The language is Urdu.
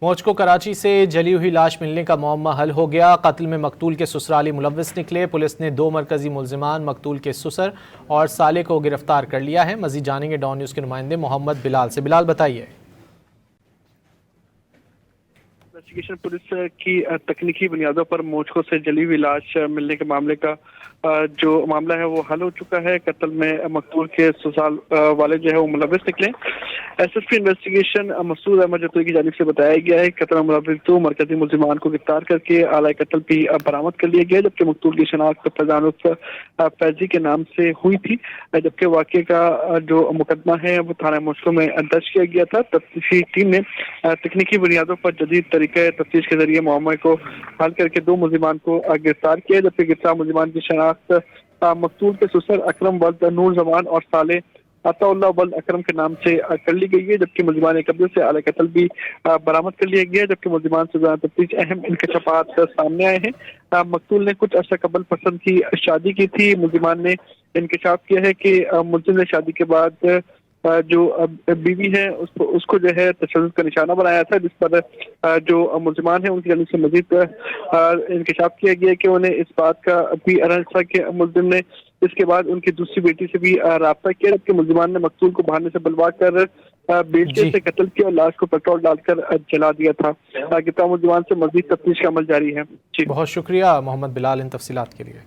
موج کو کراچی سے جلی ہوئی لاش ملنے کا معمہ حل ہو گیا۔ قتل میں مقتول کے سسرالی ملوث نکلے۔ پولیس نے 2 مرکزی ملزمان مقتول کے سسر اور سالے کو گرفتار کر لیا ہے۔ مزید جانیں گے ڈان نیوز کے نمائندے محمد بلال سے۔ بلال بتائیے۔ انویسٹیگیشن پولیس کی تکنیکی بنیادوں پر موجکو سے جلی ہوئی لاش ملنے کے معاملے کا جو معاملہ ہے وہ حل ہو چکا ہے۔ قتل میں مقتول کے سسرال والے جو ہے وہ ملوث نکلے۔ ایس ایس پی انویسٹیگیشن مسعود احمد جتوئی کی جانب سے بتایا گیا ہے کہ قتل میں ملوث 2 مرکزی ملزمان کو گرفتار کر کے آلہ قتل بھی برآمد کر لیا گیا، جبکہ مقتول کی شناخت فیضان فیضی کے نام سے ہوئی تھی، جبکہ واقعے کا جو مقدمہ ہے وہ تھانہ موجکو میں درج کیا گیا تھا۔ تفتیشی ٹیم نے تکنیکی بنیادوں پر جدید طریقہ تفتیش کے ذریعے معاملے کو حل کر کے 2 ملزمان کو گرفتار کیا، جبکہ گرفتار ملزمان کی شناخت مقتول کے سسر اکرم ولد نور زمان اور سالے عطا اللہ ولد اکرم کے نام سے کر لی گئی ہے، جبکہ ملزمان قبضے سے اعلی قتل بھی برآمد کر لیا گیا ہے، جبکہ ملزمان سے زیادہ تفتیش اہم انکشافات سامنے آئے ہیں۔ مقتول نے کچھ عرصہ قبل پسند کی شادی کی تھی۔ ملزمان نے انکشاف کیا ہے کہ ملزم نے شادی کے بعد جو بیوی ہے اس کو جو ہے تشدد کا نشانہ بنایا تھا، جس پر جو ملزمان ہیں ان کی جانب سے مزید انکشاف کیا گیا کہ انہیں اس بات کا بھی ارنج تھا کہ ملزم نے اس کے بعد ان کی دوسری بیٹی سے بھی رابطہ کیا، جبکہ ملزمان نے مقتول کو بہانے سے بلوا کر بیلچے سے قتل کیا اور لاش کو پیٹرول ڈال کر جلا دیا تھا۔ گرفتار ملزمان سے مزید تفتیش کا عمل جاری ہے۔ بہت شکریہ محمد بلال ان تفصیلات کے لیے۔